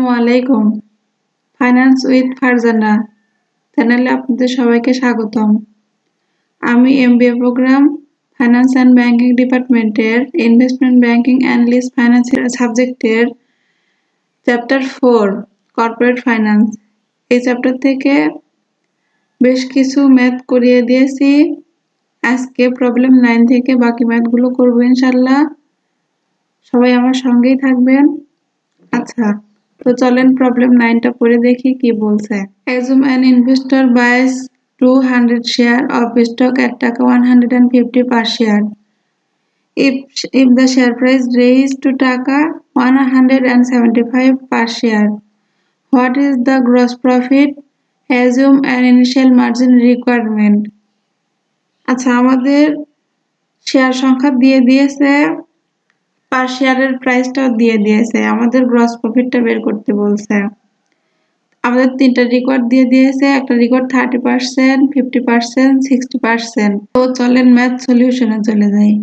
আসসালামু আলাইকুম। Finance with Farzana চ্যানেলে আপনাদের সবাইকে স্বাগতম। আমি MBA program finance and banking ডিপার্টমেন্টের ইনভেস্টমেন্ট ব্যাংকিং অ্যান্ড লিজ ফাইন্যান্সের সাবজেক্টের চ্যাপ্টার 4 কর্পোরেট ফাইন্যান্স এই চ্যাপ্টার থেকে বেশ কিছু ম্যাথ করিয়ে দিয়েছি। আজকে প্রবলেম 9 থেকে বাকি ম্যাথগুলো করব ইনশাআল্লাহ। সবাই আমার সঙ্গেই থাকবেন। আচ্ছা, তো চলেন প্রবলেম 9টা পড়ে দেখি কি বলছে। Assume an investor buys 200 share of stock at টাকা 150 per share. If the share price raised to টাকা 175 per share, what is the gross profit? Assume an initial margin requirement. আচ্ছা, আমাদের শেয়ার সংখ্যা দিয়ে দিয়েছে, পার শেয়ারের প্রাইসটাও দিয়ে দিয়েছে, আমাদের গ্রস প্রফিটটা বের করতে বলছে। আমাদের তিনটা রেকর্ড দিয়ে দিয়েছে, একটা রেকর্ড 30%, 50%, 60%। তো চলেন ম্যাথ সলিউশনে চলে যাই।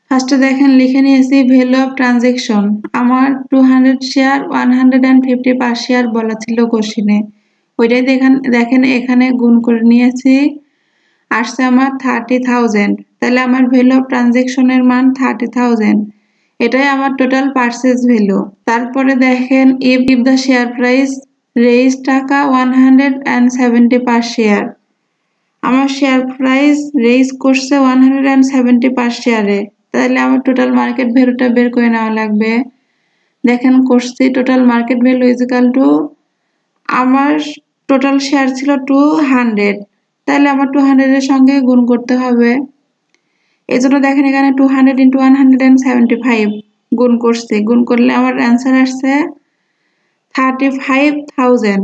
ফার্স্টে দেখেন লিখে নিয়েছি ভ্যালু অফ ট্রানজেকশন। আমার 200 শেয়ার 150 পার শেয়ার বলা ছিল কোশ্চেনে, ওইটাই দেখেন এখানে গুণ করে নিয়েছি, আসছে আমার 30,000। তাহলে আমার ভ্যালু অফ ট্রানজেকশনের মান 30,000, এটাই আমার টোটাল পারচেজ ভ্যালু। তারপরে দেখেন if the share price raise টাকা 170 পার শেয়ার, আমার শেয়ার প্রাইস রেইজ করছে 170 পার শেয়ারে, তাহলে আমার টোটাল মার্কেট ভ্যালুটা বের করে নেওয়া লাগবে। দেখেন করছি total market value is equal two, আমার টোটাল শেয়ার ছিল 200, তাহলে আমার 200 এর সঙ্গে গুণ করতে হবে। এই জন্য দেখেন এখানে 200 × 175 গুণ করছি, গুণ করলে আমার অ্যান্সার আসছে 35,000।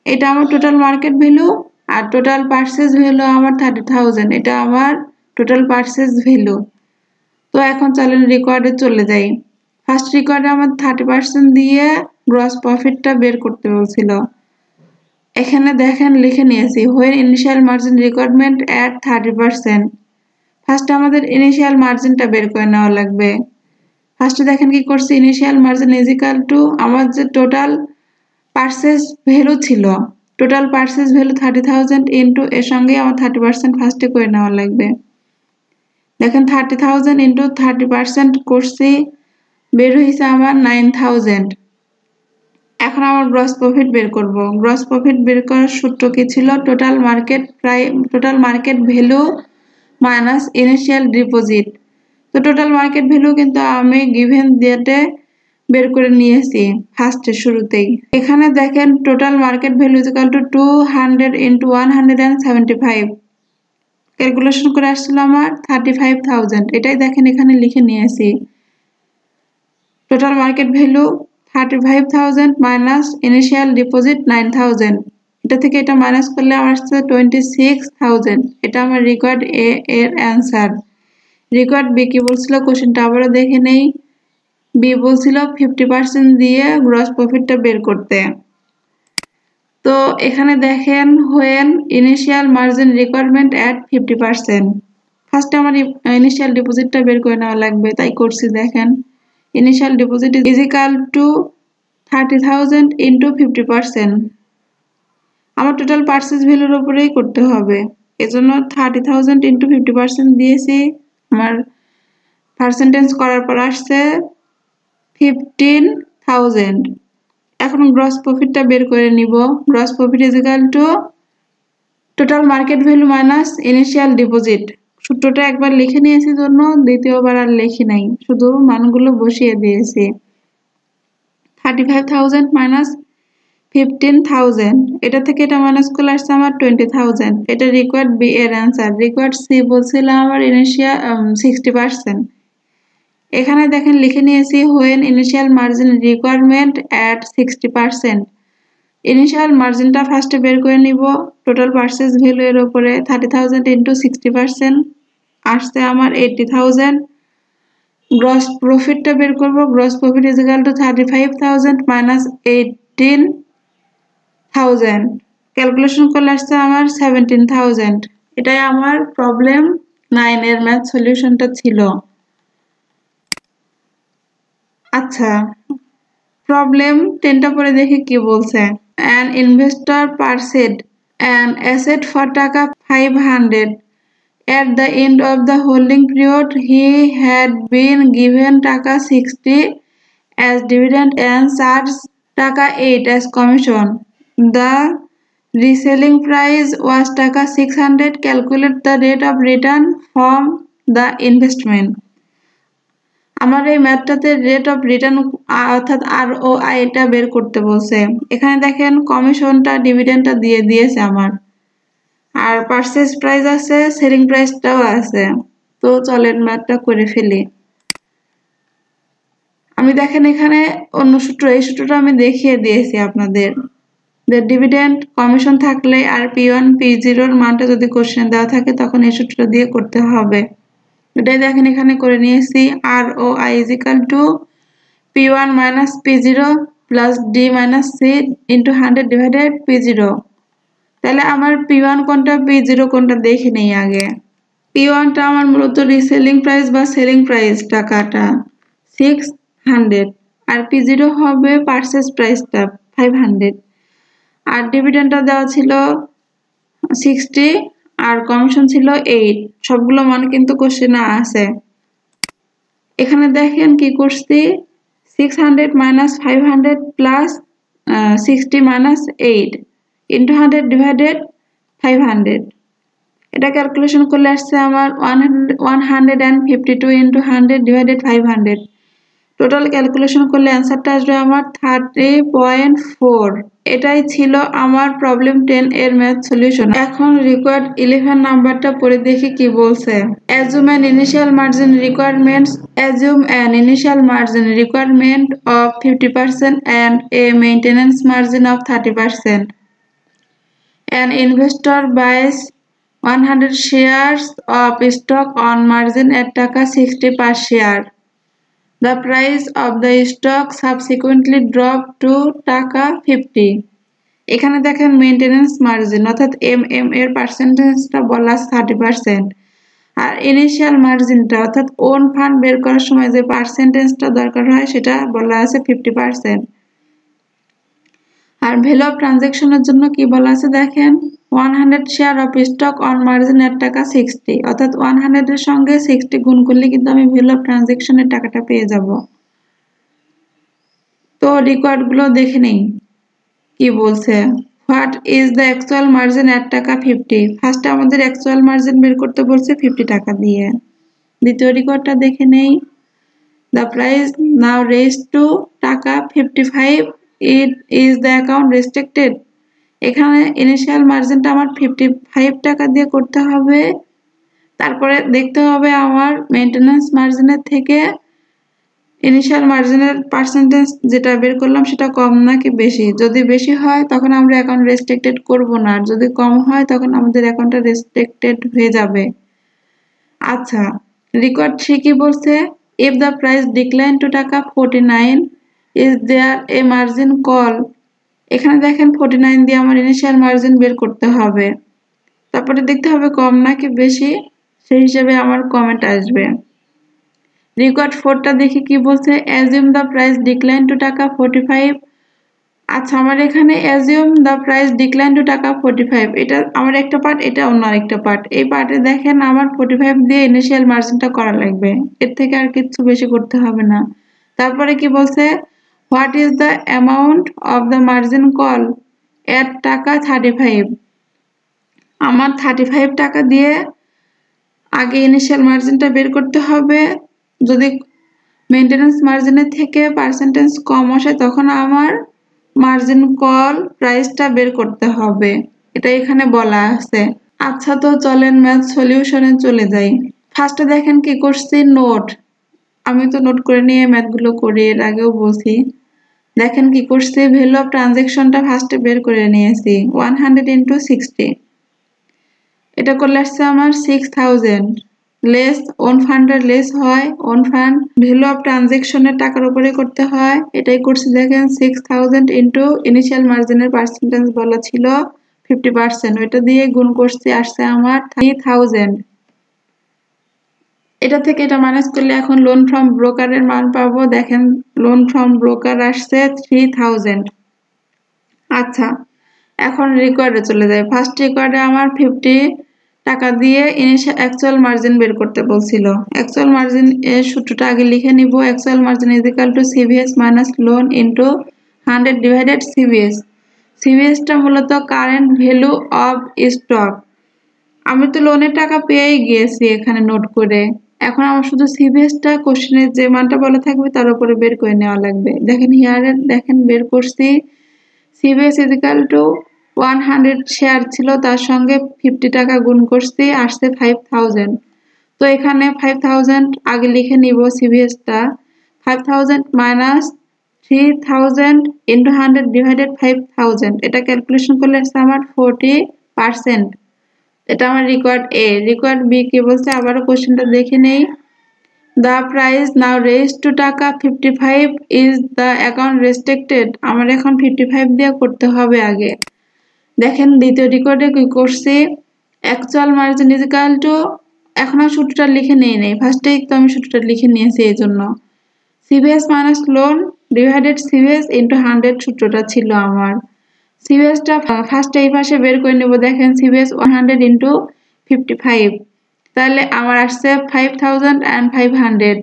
এটা আমার টোটাল মার্কেট ভ্যালু, আর টোটাল পারচেজ ভ্যালু আমার 30,000, এটা আমার টোটাল পারচেজ ভ্যালু। তো এখন চলেন রেকর্ডে চলে যাই। ফার্স্ট রেকর্ডে আমার 30% দিয়ে গ্রস প্রফিটটা বের করতে বলছিল। এখানে দেখেন লিখে নিয়েছি when initial margin requirement at 30%। ফার্স্টে আমাদের ইনিশিয়াল মার্জিনটা বের করে নেওয়া লাগবে। ফার্স্টে দেখেন কি করছি, initial margin is equal two আমার যে টোটাল পারচেজ ভ্যালু ছিল, টোটাল পারচেজ ভ্যালু 30,000 ইন্টু এর সঙ্গে আমার 30% ফার্স্টে করে নেওয়া লাগবে। দেখেন 30,000 ইন্টু 30% করছি, বের হয়েছে আমার 9,000। এখন আমার গ্রস প্রফিট বের করব। গ্রস প্রফিট বের করার সূত্র কি ছিল, total market value minus initial deposit. তো টোটাল মার্কেট ভ্যালু কিন্তু আমি গিভেন ডেটে বের করে নিয়েছি ফার্স্টে শুরুতেই। এখানে দেখেন total market value is equal two 200 × 175, calculation করে আসছিল আমার 35,000, এটাই দেখেন এখানে লিখে নিয়েছি। Total market value 35,000 minus initial deposit 9,000, এটা থেকে এটা মাইনাস করলে আমার আসছে 26,000, এটা আমার রেকর্ড এ এর অ্যান্সার। রেকর্ড বি কি বলছিল কোশ্চেনটা আবারও দেখে নেই। বি বলছিল 50% দিয়ে গ্রস প্রফিটটা বের করতে। তো এখানে দেখেন when initial margin requirement at 50%, ফার্স্টে আমার ইনিশিয়াল ডিপোজিটটা বের করে নেওয়া লাগবে, তাই করছি। দেখেন initial deposit is equal two 30,000 into 50%, আমার টোটাল পারচেজ ভ্যালুর উপরেই করতে হবে, এজন্য 30,000 ইন্টু 50% দিয়েছি। আমার পার্সেন্টেজ করার পর আসছে 15,000। এখন গ্রস প্রফিটটা বের করে নিব। Gross profit is equal two total market value minus initial deposit. সূত্রটা একবার লিখে নিয়েছি জন্য দ্বিতীয়বার আর লিখি নাই, শুধু মানগুলো বসিয়ে দিয়েছি। 35,000 মাইনাস 15,000, এটা থেকে এটা মাইনাস করলে আসছে আমার 20,000, এটা রিকোয়ার্ড বি এর অ্যান্সার। রিকোয়ার্ড সি বলছিলাম আমার ইনিশিয়াল 60%। এখানে দেখেন লিখে নিয়েছি when initial margin requirement at 60%, initial মার্জিনটা ফার্স্টে বের করে নিব টোটাল পারচেজ ভ্যালু এর উপরে। 30,000 ইন্টু 60% আসছে আমার 80,000। গ্রস প্রফিটটা বের করব। Gross profit is equal two 35,000 minus 18,000, calculation করলে আসছে আমার 17,000। এটাই আমার প্রবলেম 9 এর ম্যাথ সলিউশনটা ছিল। আচ্ছা, প্রবলেম 10টা পরে দেখি কি বলছে। An investor purchased an asset for টাকা 500. At the end of the holding period, he had been given টাকা 60 as dividend and charged টাকা 8 as commission. The reselling price was টাকা 600. Calculate the rate of return from the investment. আমার এই ম্যাথটাতে rate of return অর্থাৎ ROI এটা বের করতে বলছে। এখানে দেখেন কমিশনটা ডিভিডেন্ডটা দিয়ে দিয়েছে আমার, আর পারচেজ প্রাইস আছে, সেলিং প্রাইসটাও আছে। তো চলেন ম্যাথটা করে ফেলি। আমি দেখেন এখানে অন্য সূত্র, এই সূত্রটা আমি দেখিয়ে দিয়েছি আপনাদের। যে ডিভিডেন্ড কমিশন থাকলে আর P1 P0 এর মানটা যদি কোশ্চেন দেওয়া থাকে তখন এই সূত্র দিয়ে করতে হবে। এটাই দেখেন এখানে করে নিয়েছি। ROI is equal to P1 minus P0 plus D minus C into 100 divided P0। তাহলে আমার P1 কোনটা P0 কোনটা দেখে নেই আগে। P1টা আমার মূলত রিসেলিং প্রাইস বা সেলিং প্রাইস টাকাটা 600, আর P0 হবে পারচেজ প্রাইসটা 500, আর ডিভিডেন্ডটা দেওয়া ছিল 60 আর কমিশন ছিল 8। সবগুলো মান কিন্তু কোশ্চেনে আছে। এখানে দেখেন কি করছি, 600 minus 500 plus 60 minus 8 into 100 divided 500। এটা ক্যালকুলেশন করলে আসছে আমার 152 into 100 divided 500। টোটাল ক্যালকুলেশন করলে অ্যান্সারটা আসবে আমার 30.4। এটাই ছিল আমার প্রবলেম 10 এর ম্যাথ সলিউশন। এখন রিকোয়ার্ড 11 নাম্বারটা পড়ে দেখি কি বলছে। Assume an initial margin requirement of 50% and a maintenance margin of 30%. An investor buys 100 shares of stock on margin at টাকা 60 per share. The price of the stock subsequently dropped to টাকা 50. এখানে দেখেন maintenance margin অর্থাৎ এর পার্সেন্টেজটা বলা আছে 30%, আর initial মার্জিনটা অর্থাৎ ওন ফান্ড বের করার সময় যে পার্সেন্টেজটা দরকার হয় সেটা বলা আছে 50%। আর ভ্যালু অফ ট্রানজাকশনের জন্য কি বলা আছে দেখেন, 100 share of stock on margin এর টাকা 60, অর্থাৎ 100 এর সঙ্গে 60 গুণ করলে কিন্তু আমি ভ্যালু অফ ট্রানজাকশনের টাকাটা পেয়ে যাব। তো রিকোয়ার্ড গুলো দেখে নেই কি বলছে। What is the actual margin এর টাকা 50। ফার্স্টে আমাদের অ্যাকচুয়াল মার্জিন বের করতে বলছে 50 টাকা দিয়ে। দ্বিতীয় রিকোয়ার্ডটা দেখে নেই। The price now raise to taka 55, it is the account restricted। এখানে ইনিশিয়াল মার্জিনটা আমার 55 টাকা দিয়ে করতে হবে। তারপরে দেখতে হবে আমার মেইনটেনেন্স মার্জিনের থেকে ইনিশিয়াল মার্জিনের পার্সেন্টেজ যেটা বের করলাম সেটা কম নাকি বেশি। যদি বেশি হয় তখন আমরা অ্যাকাউন্ট রেস্ট্রিক্টেড করব না, আর যদি কম হয় তখন আমাদের অ্যাকাউন্টটা রেস্ট্রিক্টেড হয়ে যাবে। আচ্ছা, রিকোয়ার্ড 3 কি বলছে, if the price decline to টাকা 49 is there a margin call। এখানে দেখেন 49 দিয়ে আমার ইনিশিয়াল মার্জিন বের করতে হবে। তারপরে দেখতে হবে কম নাকি বেশি, সেই হিসেবে আমার কমেন্ট আসবে। রিকোয়ার্ড 4টা দেখি কি বলছে, assume the price decline to টাকা 45। আচ্ছা, আমার এখানে assume the price decline to টাকা 45, এটা আমার একটা পার্ট, এটা অন্য আরেকটা পার্ট। এই পার্টে দেখেন আমার 45 দিয়ে ইনিশিয়াল মার্জিনটা করা লাগবে, এর থেকে আর কিছু বেশি করতে হবে না। তারপরে কি বলছে, what is the amount of the margin call at টাকা 35। আমার 35 টাকা দিয়ে আগে ইনিশিয়াল মার্জিনটা বের করতে হবে। যদি মেইনটেনেন্স মার্জিনের থেকে পার্সেন্টেজ কম আসে তখন আমার মার্জিন কল প্রাইসটা বের করতে হবে, এটা এখানে বলা আছে। আচ্ছা, তো চলেন ম্যাথ সলিউশনে চলে যাই। ফার্স্টে দেখেন কি করছি, নোট। আমি তো নোট করে নিয়ে ম্যাথগুলো করি, এর আগেও বলছি। দেখেন কি করছি, ভ্যালু অফ ট্রানজাকশনটা ফার্স্টে বের করে নিয়েছি 100 into 60। এটা করলে আসছে আমার 6000 লেস ওন ফান্ডের লেস হয় ওন ফান্ড, ভ্যালু অফ ট্রানজাকশনের টাকার উপরে করতে হয়। এটাই করছি দেখেন 6000 ইন্টু ইনিশিয়াল মার্জিনের পার্সেন্টেজ বলা ছিল 50%, ওইটা দিয়ে গুণ করছি আসছে আমার 3000। এটা থেকে এটা মাইনাস করলে এখন লোন ফ্রম ব্রোকারের মান পাবো। দেখেন লোন ফ্রম ব্রোকার আসছে 3000। আচ্ছা, এখন রিকোয়ার্ডে চলে যায়। ফার্স্ট রিকোয়ার্ডে আমার 50 টাকা দিয়ে ইনিশিয়াল অ্যাকচুয়াল মার্জিন বের করতে বলছিল। অ্যাকচুয়াল মার্জিন এর সূত্রটা আগে লিখে নিব। Actual margin is equal to CVS minus loan into 100 divided CVS. সিভিএসটা মূলত কারেন্ট ভ্যালু অফ স্টক। আমি তো লোনের টাকা পেয়েই গিয়েছি এখানে নোট করে। এখন আমার শুধু সিভিএসটা কোশ্চেনে যে মানটা বলা থাকবে তার উপরে বের করে নেওয়া লাগবে। দেখেন হিয়ারে দেখেন বের করছি। CVS is equal two 100 share ছিল, তার সঙ্গে 50 টাকা গুণ করছি, আসছে 5000। তো এখানে 5000 আগে লিখে নিব। সিভিএসটা 5000 মাইনাস 3000 ইন্টু 100 ডিভাইডেড 5000। এটা ক্যালকুলেশন করলে আসছে আমার 40%। এটা আমার রিকোয়ার্ড এ। রিকোয়ার্ড বি কি বলছে আবারও কোশ্চেনটা দেখে নেই। The price now raised to টাকা 55 is the account restricted। আমার এখন 55 দিয়ে করতে হবে আগে। দেখেন দ্বিতীয় রেকর্ডে কি করছি, actual margin is equal two, এখন আর সূত্রটা লিখে নেই ফার্স্টেই তো আমি সূত্রটা লিখে নিয়েছি, এই জন্য CVS minus loan divided CVS into 100 সূত্রটা ছিল আমার। সিভিএসটা ফার্স্টে এই পাশে বের করে নেব। দেখেন সিভিএস 100 ইন্টু 55, তাহলে আমার আসছে 5500।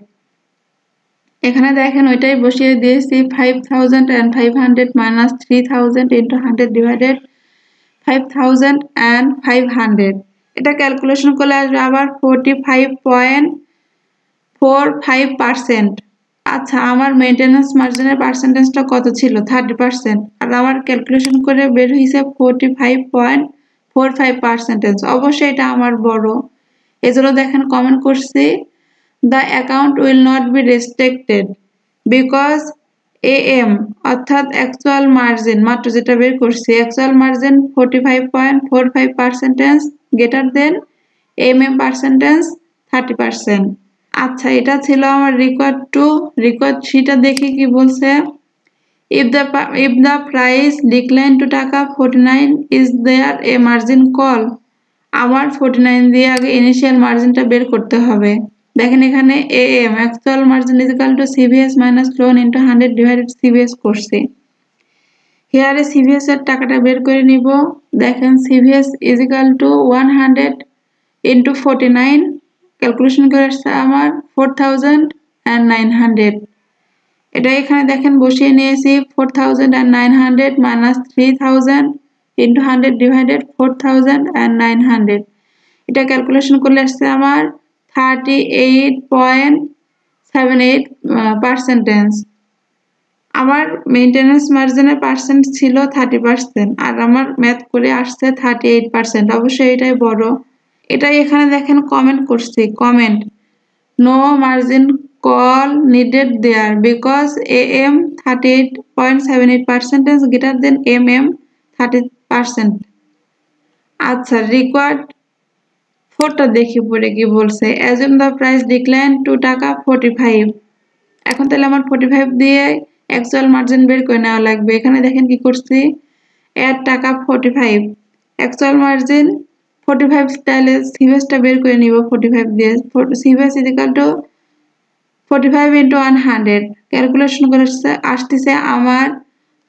এখানে দেখেন ওইটাই বসিয়ে দিয়েছি। 5500 মাইনাস 3000 ইন্টু 100 ডিভাইডেড 5500। এটা ক্যালকুলেশন করলে আসবে আবার 45.45%। আচ্ছা, আমার মেইনটেনেন্স মার্জিনের পার্সেন্টেজটা কত ছিল? 30%। আর আমার ক্যালকুলেশন করে বের হয়েছে 45.45%। অবশ্যই এটা আমার বড়, এজন্য দেখেন কমেন্ট করছি the account will not be restricted because AM অর্থাৎ অ্যাকচুয়াল মার্জিন মাত্র যেটা বের করছি, actual margin 45.45% greater than MM percentage 30%। আচ্ছা, এটা ছিল আমার রিকোয়ার্ড টু। রিকোয়ার্ড থ্রিটা দেখি কি বলছে। if the price decline to টাকা 49 is there a margin call। আমার 49 দিয়ে আগে ইনিশিয়াল মার্জিনটা বের করতে হবে। দেখেন এখানে AM actual margin is equal to CVS minus loan into 100 divided CVS করছি। হিয়ারে সিভিএস এর টাকাটা বের করে নিব। দেখেন CVS is equal two 100 into 49, calculation করে আসছে আমার 4900। এটা এখানে দেখেন বসিয়ে নিয়েছি। 4900 মাইনাস 3000 ইনটু 100 ডিভাইডেড 4900। এটা ক্যালকুলেশন করলে আসছে আমার 38.78%। আমার মেইনটেনেন্স মার্জিনের পার্সেন্ট ছিল 30%, আর আমার ম্যাথ করে আসছে 38%। অবশ্যই এটাই বড়। এটাই এখানে দেখেন কমেন্ট করছি। Comment no margin call needed there because AM 38.78% greater than MM 30%। আচ্ছা, রিকোয়ার্ড ফোরটা দেখি পরে কি বলছে। Assume the price decline to taka 45। এখন তাহলে আমার 45 দিয়ে অ্যাকচুয়াল মার্জিন বের করে নেওয়া লাগবে। এখানে দেখেন কি করছি, এর টাকা 45, অ্যাকচুয়াল মার্জিন 45, তাহলে সিভিএসটা বের করে নিব 45 দিয়ে। CVS is equal two 45 into 100, calculation করে আসতেছে আমার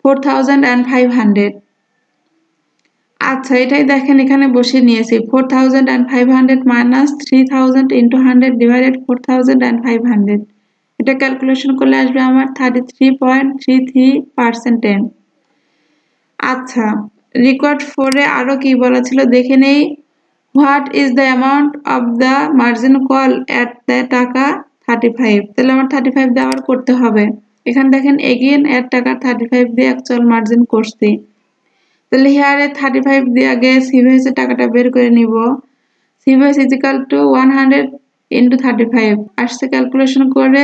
4500। আচ্ছা, এটাই দেখেন এখানে বসে নিয়েছি। 4500 মাইনাস 3000 ইন্টু 100 ডিভাইডেড 4500। এটা ক্যালকুলেশন করলে আসবে আমার 33.33%। আচ্ছা, রিকোয়ার্ড 4-এ আরো কি বলা ছিল দেখে নেই। What is the amount of the margin call at the টাকা 35। তাহলে আমার 35 দিয়ে আবার করতে হবে। এখানে দেখেন এগেইন এর টাকা 35 দিয়ে অ্যাকচুয়াল মার্জিন করছি। তাহলে হিয়ারে 35 দিয়ে আগে সিভিএস এর টাকাটা বের করে নিব। CVS is equal two 100 into 35 আসছে, ক্যালকুলেশন করে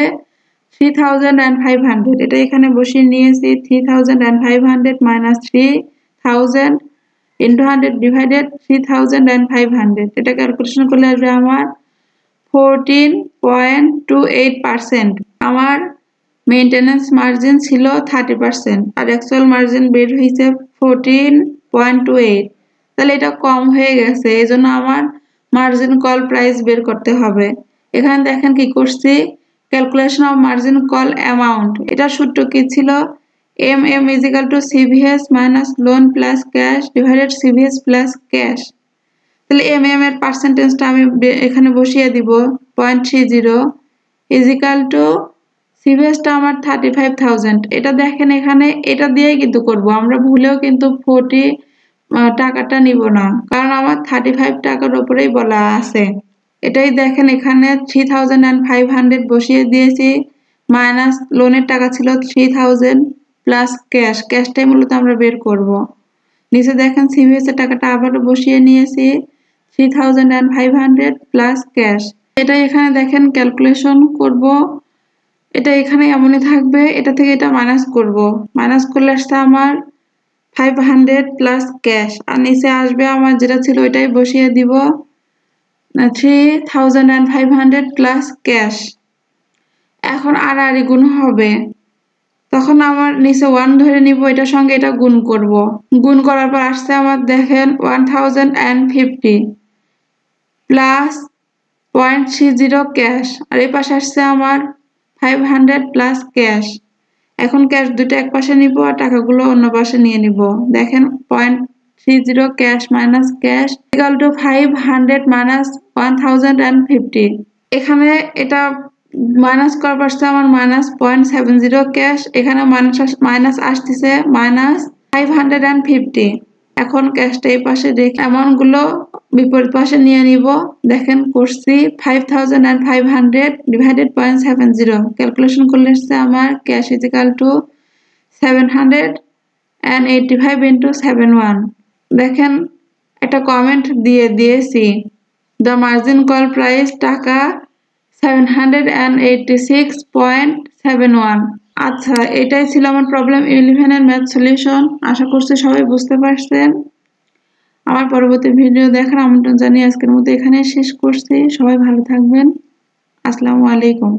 3500। এটা এখানে বসিয়ে নিয়েছি। 3500 মাইনাস 3000 ইন্টু 100 ডিভাইডেড 3500। এটা ক্যালকুলেশন করলে আসবে আমার 14.28%। আমার মেইনটেনেন্স মার্জিন ছিল 30%, আর অ্যাকচুয়াল মার্জিন বের হয়েছে 14.28। তাহলে এটা কম হয়ে গেছে, এই জন্য আমার মার্জিন কল প্রাইস বের করতে হবে। এখানে দেখেন কি করছি, calculation of margin call amount. এটা সূত্র কি ছিল, MM = CVS minus loan plus cash divided CVS plus cash. তাহলে MM এর পার্সেন্টেজটা আমি এখানে বসিয়ে দিব 0.30 CVS টা আমার 35,000। এটা দেখেন এখানে এটা দিয়েই কিন্তু করব, আমরা ভুলেও কিন্তু 40 টাকাটা নিব না, কারণ আমার 35 টাকার উপরেই বলা আছে। এটাই দেখেন এখানে 3,500 বসিয়ে দিয়েছি, মাইনাস লোনের টাকা ছিল 3,000 প্লাস ক্যাশটাই মূলত আমরা বের করব। নিচে দেখেন CVS এর টাকাটা আবারও বসিয়ে নিয়েছি 3,500 প্লাস ক্যাশ। এটা এখানে দেখেন ক্যালকুলেশন করব, এটা এখানে এমনই থাকবে, এটা থেকে এটা মাইনাস করব, মাইনাস করলে আসছে আমার 500 প্লাস ক্যাশ, আর নিচে আসবে আমার যেটা ছিল ওইটাই বসিয়ে দিব 3,500 প্লাস ক্যাশ। এখন আড়াআড়ি গুণ হবে, তখন আমার নিচে 1 ধরে নিব, এটার সঙ্গে এটা গুণ করব। গুণ করার পর আসছে আমার দেখেন 1050 প্লাস 0.30 ক্যাশ, আর এই পাশে আসছে আমার 500 প্লাস ক্যাশ। এখন ক্যাশ দুটো এক পাশে নিব আর টাকাগুলো অন্য পাশে নিয়ে নিব। দেখেন 0.30 ক্যাশ মাইনাস ক্যাশ = 500 মাইনাস 1050। এখানে এটা মাইনাস করার পাশে আমার মাইনাস 0.70 ক্যাশ, এখানে মাইনাস আসতেছে মাইনাস 550। এখন ক্যাশটা এই পাশে রেখে অ্যামাউন্টগুলো বিপরীত পাশে নিয়ে নিব। দেখেন করছি 5,500 ডিভাইডেড 0.70, ক্যালকুলেশন করলে আসছে আমার ক্যাশ = 785 into 71। দেখেন একটা কমেন্ট দিয়েছি, দ্য মার্জিন কল প্রাইস টাকা 786.71। আচ্ছা, এটাই ছিল আমার প্রবলেম 11 এর ম্যাথ সলিউশন। আশা করছি সবাই বুঝতে পারছেন। আমার পরবর্তী ভিডিও দেখার আমন্ত্রণ জানিয়ে আজকের মতো এখানে শেষ করছি। সবাই ভালো থাকবেন। আসসালামু আলাইকুম।